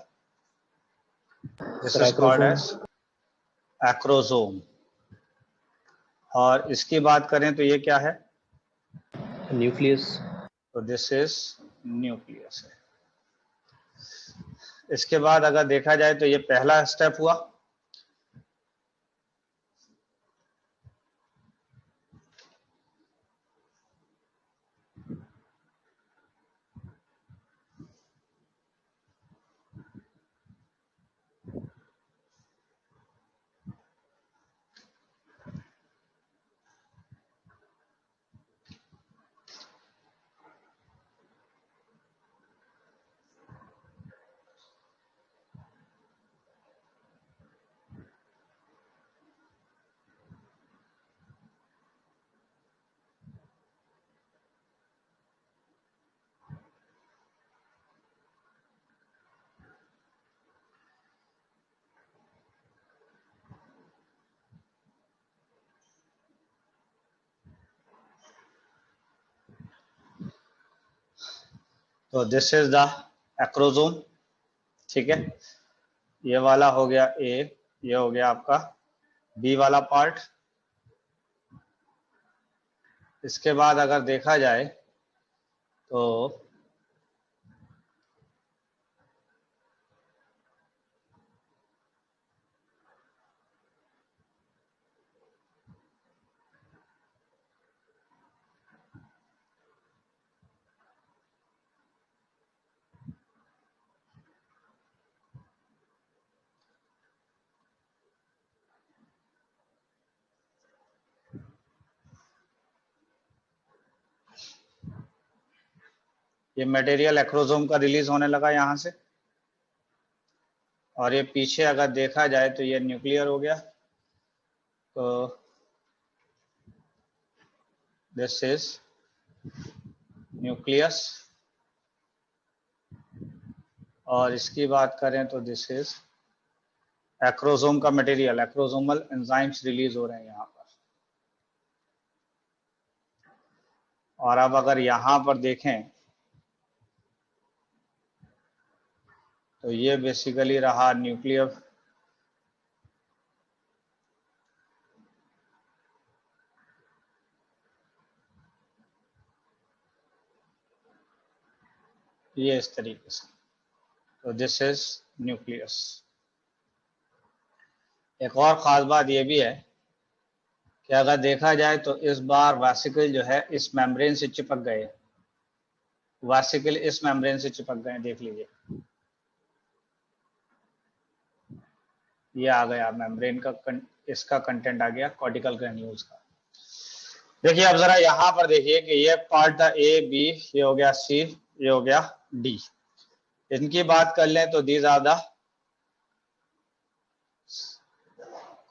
this is called as acrosome. और इसकी बात करें तो ये क्या है? Nucleus. तो दिस इज न्यूक्लियस है। इसके बाद अगर देखा जाए तो ये पहला स्टेप हुआ। तो दिस इज द एक्रोसोम, ठीक है। ये वाला हो गया ए, ये हो गया आपका बी वाला पार्ट। इसके बाद अगर देखा जाए तो ये मटेरियल एक्रोसोम का रिलीज होने लगा यहां से, और ये पीछे अगर देखा जाए तो ये न्यूक्लियर हो गया। तो दिस इज न्यूक्लियस, और इसकी बात करें तो दिस इज एक्रोसोम का मटेरियल। एक्रोसोमल एंजाइम्स रिलीज हो रहे हैं यहाँ पर। और अब अगर यहाँ पर देखें तो ये बेसिकली रहा न्यूक्लियर, ये इस तरीके से। तो दिस इज न्यूक्लियस। एक और खास बात ये भी है कि अगर देखा जाए तो इस बार वेसिकल जो है इस मेम्ब्रेन से चिपक गए, वेसिकल इस मेम्ब्रेन से चिपक गए। देख लीजिए, ये आ गया मेम्ब्रेन का इसका कंटेंट आ गया कॉर्टिकल ग्रेन्यूल्स का। देखिए अब जरा यहाँ पर देखिए कि ये पार्ट था ए बी, ये हो गया सी, ये हो गया डी। इनकी बात कर लें तो these are the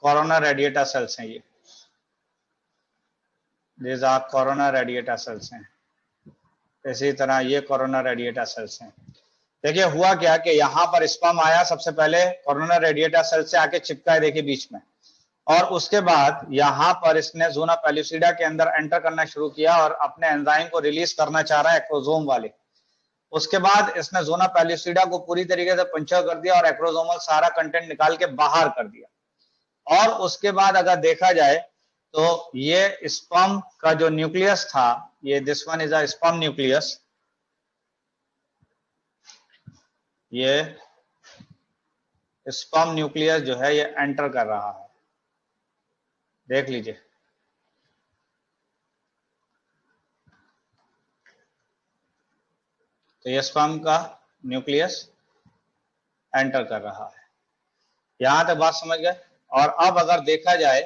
corona radiata cells हैं। ये these are corona radiata cells हैं। इसी तरह ये कोरोना रेडिएटा सेल्स हैं। देखिए हुआ क्या कि यहाँ पर स्पर्म आया, सबसे पहले कोरोना रेडिएटा सेल से आके चिपका है, देखिए बीच में, और उसके बाद यहाँ पर इसने ज़ोना पेल्यूसिडा के अंदर एंटर करना शुरू किया और अपने एंजाइम को रिलीज करना चाह रहा है एक्रोसोम वाले। उसके बाद इसने ज़ोना पेल्यूसिडा को पूरी तरीके से पंचर कर दिया और एक्रोसोमल सारा कंटेंट निकाल के बाहर कर दिया। और उसके बाद अगर देखा जाए तो ये स्पर्म का जो न्यूक्लियस था, ये this one is a sperm nucleus, ये स्पर्म न्यूक्लियस जो है ये एंटर कर रहा है। देख लीजिए, तो ये स्पर्म का न्यूक्लियस एंटर कर रहा है। यहां तक बात समझ गए। और अब अगर देखा जाए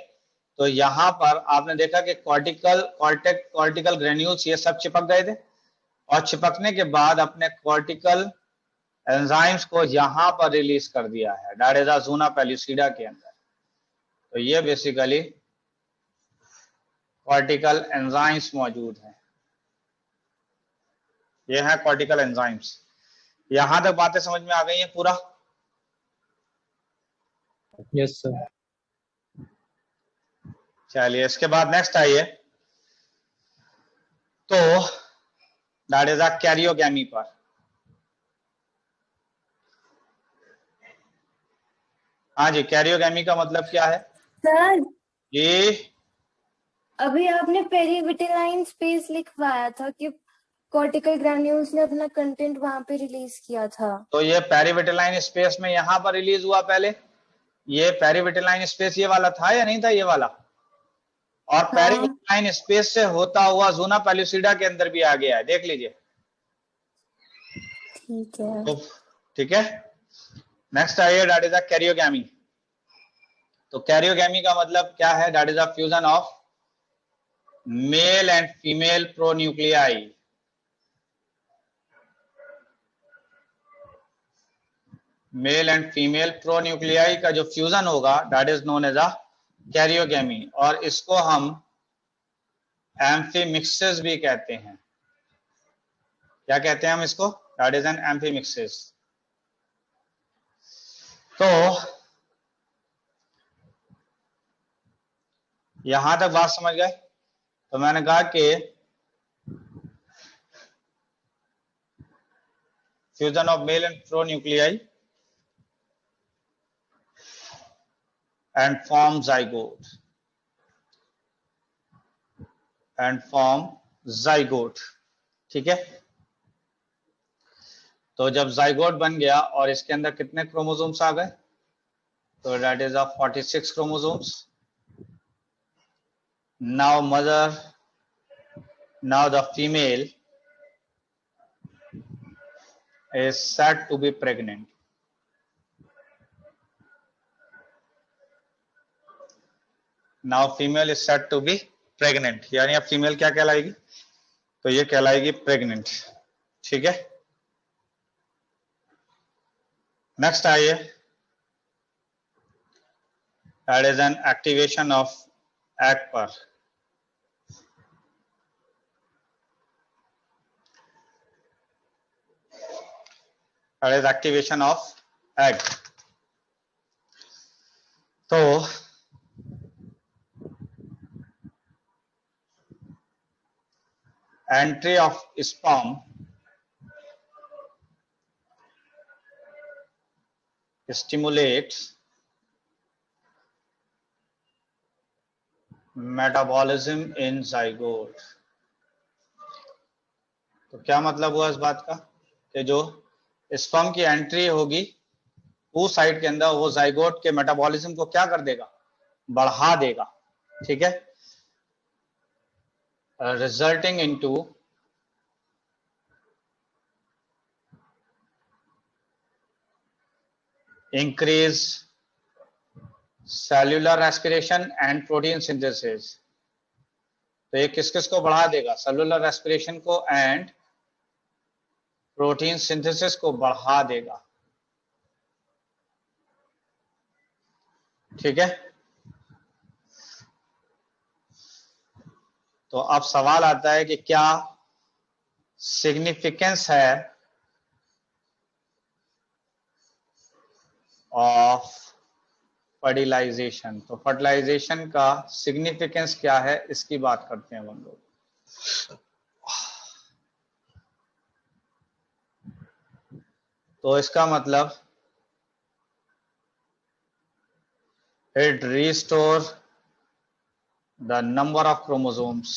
तो यहां पर आपने देखा कि कॉर्टिकल ग्रेन्यूल्स ये सब चिपक गए थे, और चिपकने के बाद अपने कॉर्टिकल एंजाइम्स को यहां पर रिलीज कर दिया है डायरेजा ज़ोना पेल्यूसिडा के अंदर। तो ये बेसिकली कॉर्टिकल एंजाइम्स मौजूद हैं। ये है कॉर्टिकल एंजाइम्स। यहां तक बातें समझ में आ गई हैं पूरा? Yes sir. चलिए इसके बाद नेक्स्ट आइए तो डायरेजा कैरियोगैमी पर। हाँ जी, कैरियोगैमी का मतलब क्या है सर? जी? अभी आपने पेरीविटिलाइन स्पेस लिखवाया था कि कॉर्टिकल ग्रैन्यूल्स ने अपना कंटेंट वहां पे रिलीज किया था। तो ये पेरीविटिलाइन स्पेस में यहां पर रिलीज हुआ पहले। ये पेरीविटिलाइन स्पेस ये वाला था या नहीं था? ये वाला। और पेरीविटिलाइन स्पेस से होता हुआ ज़ोना पेल्यूसिडा के अंदर भी आ गया है, देख लीजिए। ठीक है। तो ठीक है, नेक्स्ट आइए दैट इज अ कैरियोगैमी। तो कैरियोगैमी का मतलब क्या है? That is a fusion of male and female pronuclei. Male and female pronuclei का जो फ्यूजन होगा that is known as a karyogamy, और इसको हम एम्फीमिक्सिस भी कहते हैं। क्या कहते हैं हम इसको? That is N amphimixis. तो यहां तक बात समझ गए? तो मैंने कहा कि fusion of male and pronuclei and form zygote ठीक है। तो जब जाइगोट बन गया और इसके अंदर कितने क्रोमोसोम्स आ गए? तो that is 46 chromosomes. Now the female is said to be pregnant. Now female is said to be pregnant, यानी अब फीमेल क्या कहलाएगी? तो ये कहलाएगी प्रेग्नेंट। ठीक है, नेक्स्ट आइए, that is an activation of egg पर। That is activation of egg. तो entry of sperm stimulates metabolism in zygote। तो क्या मतलब हुआ इस बात का कि जो स्पर्म की एंट्री होगी उस साइड के अंदर, वो जाइगोट के मेटाबॉलिज्म को क्या कर देगा, बढ़ा देगा, ठीक है, resulting into increase cellular respiration and protein synthesis। तो ये किस किस को बढ़ा देगा, सेलुलर रेस्पिरेशन को एंड प्रोटीन सिंथेसिस को बढ़ा देगा, ठीक है। तो अब सवाल आता है कि क्या सिग्निफिकेंस है ऑफ फर्टिलाइजेशन। तो फर्टिलाइजेशन का सिग्निफिकेंस क्या है, इसकी बात करते हैं हम लोग। तो इसका मतलब it restore the number of chromosomes,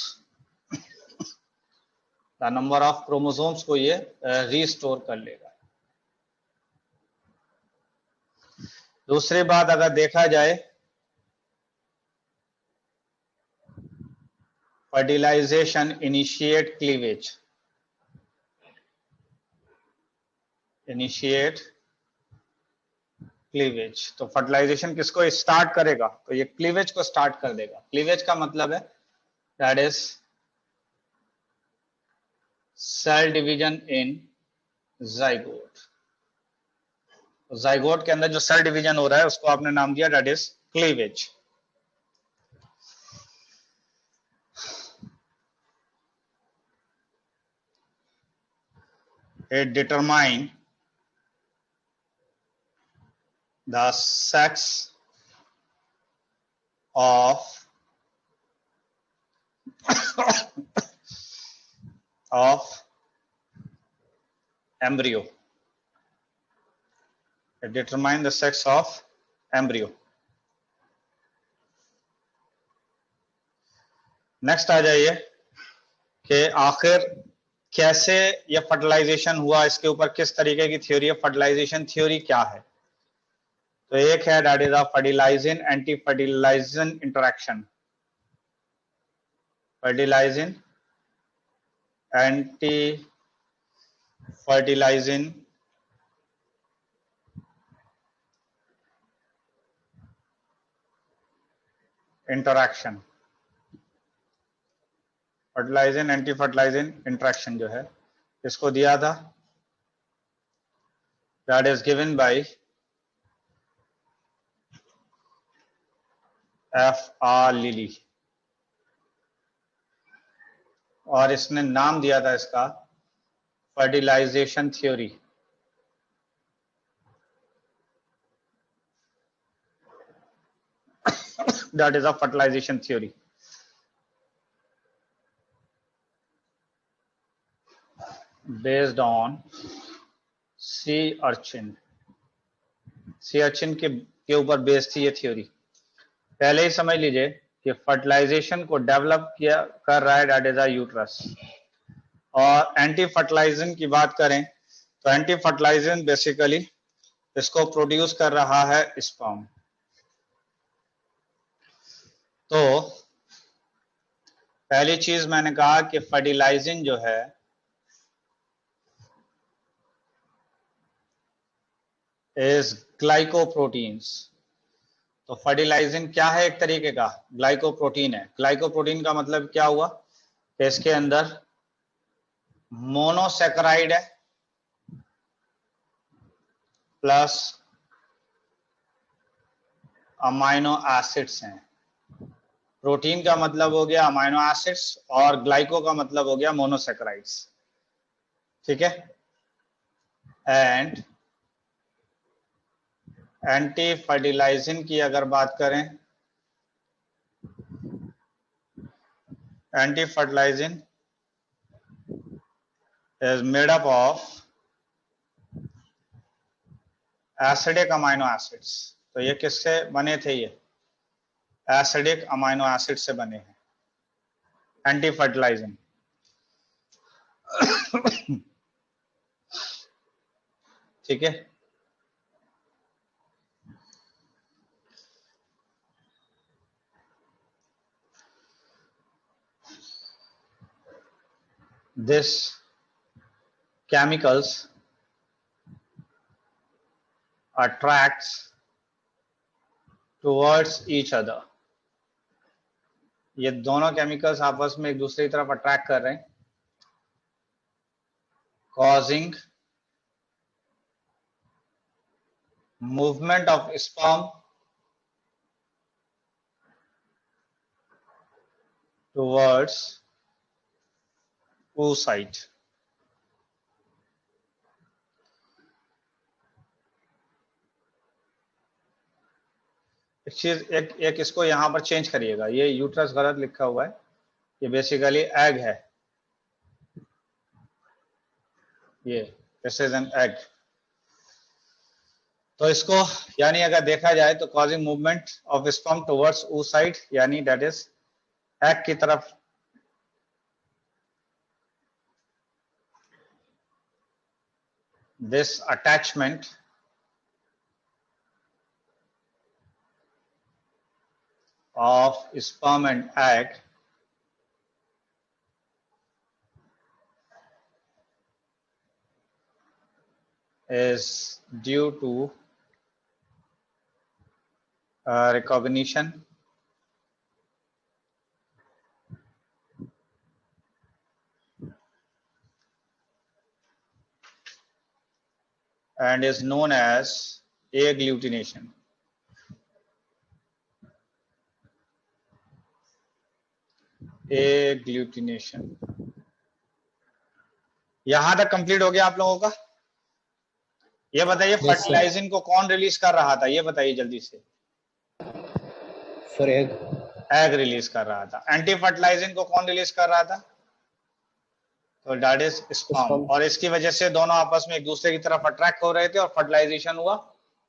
the number of chromosomes को ये रिस्टोर कर लेगा। दूसरी बात अगर देखा जाए, fertilization initiate cleavage, initiate cleavage. तो फर्टिलाइजेशन किसको स्टार्ट करेगा, तो ये क्लीवेज को स्टार्ट कर देगा। क्लीवेज का मतलब है that is cell division in zygote. Zygote के अंदर जो सेल डिवीजन हो रहा है उसको आपने नाम दिया that is cleavage. It determine the sex of embryo। It determine the sex of embryo। Next आ जाइए कि आखिर कैसे ये फर्टिलाइजेशन हुआ, इसके ऊपर किस तरीके की थ्योरी है, फर्टिलाइजेशन थ्योरी क्या है। तो एक है that is a fertilizin anti fertilizin interaction. Fertilizin anti fertilizin interaction. Fertilizin anti fertilizin interaction जो है इसको दिया था, that is given by F.R. Lillie, और इसने नाम दिया था इसका fertilization theory. That is a fertilization theory. Based on sea urchin. Sea urchin के ऊपर बेस्ड थी ये थ्योरी। पहले ही समझ लीजिए कि फर्टिलाइजेशन को डेवलप किया कर रहा है दैट इज अ यूट्रस। और एंटी फर्टिलाइजन की बात करें तो एंटी फर्टिलाइजन बेसिकली इसको प्रोड्यूस कर रहा है स्पर्म। तो पहली चीज मैंने कहा कि फर्टिलाइजिन जो है इज ग्लाइकोप्रोटीन्स। तो फर्टिलाइजिन क्या है, एक तरीके का ग्लाइकोप्रोटीन है। ग्लाइकोप्रोटीन का मतलब क्या हुआ कि इसके अंदर मोनोसेकेराइड है प्लस अमाइनो एसिड्स हैं। प्रोटीन का मतलब हो गया अमाइनो एसिड्स और ग्लाइको का मतलब हो गया मोनोसेकेराइड्स। ठीक है। एंड एंटी फर्टिलाइजिंग की अगर बात करें, anti fertilising is made up of acidic amino acids. तो ये किससे बने थे? ये एसिडिक अमाइनो एसिड से बने हैं एंटी फर्टिलाइजिंग। ठीक है। This chemicals attracts towards each other। ये दोनों केमिकल्स आपस में एक दूसरे की तरफ अट्रैक्ट कर रहे हैं, causing movement of sperm towards oocyte। एक चीज एक इसको यहां पर चेंज करिएगा, ये यूट्रस गलत लिखा हुआ है, ये बेसिकली एग है। ये दिस इज एन एग। तो इसको यानी अगर देखा जाए तो causing movement of sperm towards oocyte, यानी दैट इज एग की तरफ। This attachment of sperm and egg is due to recognition and is known as agglutination। Agglutination. यहां तक कंप्लीट हो गया आप लोगों का? ये बताइए फर्टिलाइजिंग को कौन रिलीज कर रहा था, ये बताइए जल्दी से। सर एग रिलीज कर रहा था। एंटी फर्टिलाइजिंग को कौन रिलीज कर रहा था? तो दैट इज स्पर्म। और इसकी वजह से दोनों आपस में एक दूसरे की तरफ अट्रैक्ट हो रहे थे और फर्टिलाइजेशन हुआ।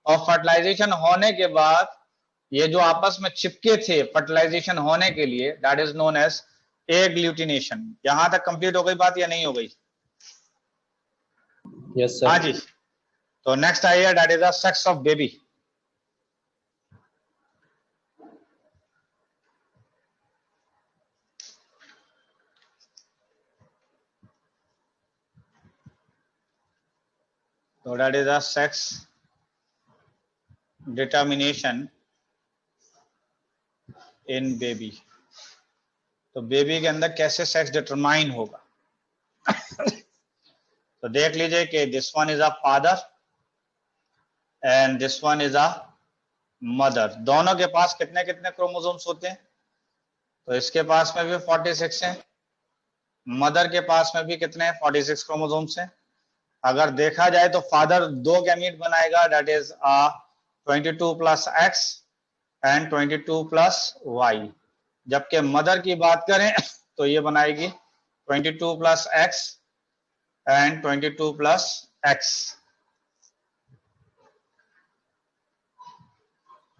और फर्टिलाइजेशन होने के बाद ये जो आपस में चिपके थे फर्टिलाइजेशन होने के लिए, that is known as agglutination. यहां तक कंप्लीट हो गई बात या नहीं हो गई? Yes sir. हाँ जी। तो नेक्स्ट आइए, that is the sex of baby. तो that is the sex determination in baby. तो बेबी के अंदर कैसे सेक्स डिटरमाइन होगा? तो देख लीजिए कि this one is a father and this one is a mother. दोनों के पास कितने कितने क्रोमोसोम्स होते हैं? तो इसके पास में भी 46 हैं, मदर के पास में भी कितने हैं? 46 क्रोमोसोम्स हैं। अगर देखा जाए तो फादर दो गैमीट बनाएगा, that is 22 plus X and 22 plus Y. जबकि मदर की बात करें तो ये बनाएगी 22 plus X and 22 plus X.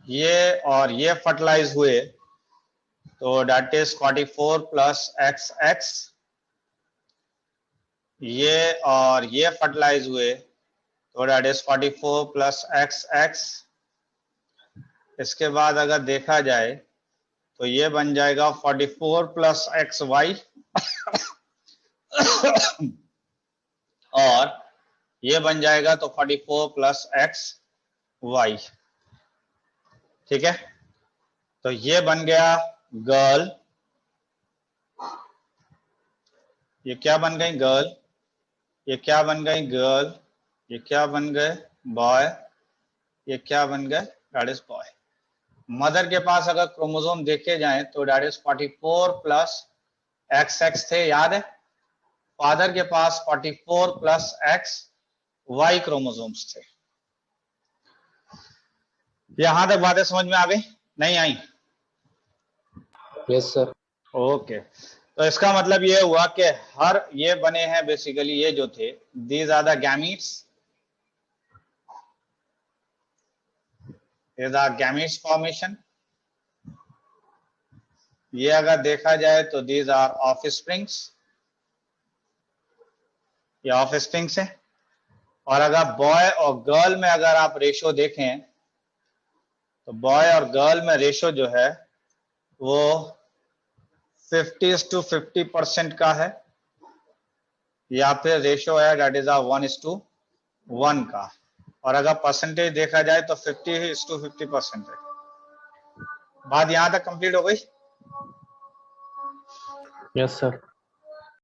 ये और ये फर्टिलाइज हुए तो that is 44 plus X X. ये और ये फर्टिलाइज हुए तो that is 44 plus X X. इसके बाद अगर देखा जाए तो ये बन जाएगा 44 प्लस एक्स वाई और ये बन जाएगा तो 44 प्लस एक्स वाई। ठीक है। तो ये बन गया गर्ल, ये क्या बन गई? गर्ल। ये क्या बन गई गर्ल, ये क्या बन गए बॉय, ये क्या बन गए दैट इज बॉय। मदर के पास अगर क्रोमोसोम देखे जाएं तो दैट इज 44 प्लस XX थे, याद है। फादर के पास 44 प्लस XY क्रोमोसोम्स थे। यहां तक बातें समझ में आ गई, नहीं आई? Yes, sir. ओके, तो इसका मतलब ये हुआ कि हर ये बने हैं बेसिकली, ये जो थे दीज आर द गैमीट्स, ये द गैमीट्स फॉर्मेशन। ये अगर देखा जाए तो दीज आर ऑफस्प्रिंग्स, ये ऑफस्प्रिंग्स है। और अगर बॉय और गर्ल में अगर आप रेशो देखें तो बॉय और गर्ल में रेशो जो है वो 50 to 50% का है, या फिर रेशो है दैट इज 1:1 का। और अगर परसेंटेज देखा जाए तो 50:50% है। बात यहां तक कंप्लीट हो गई? Yes, sir.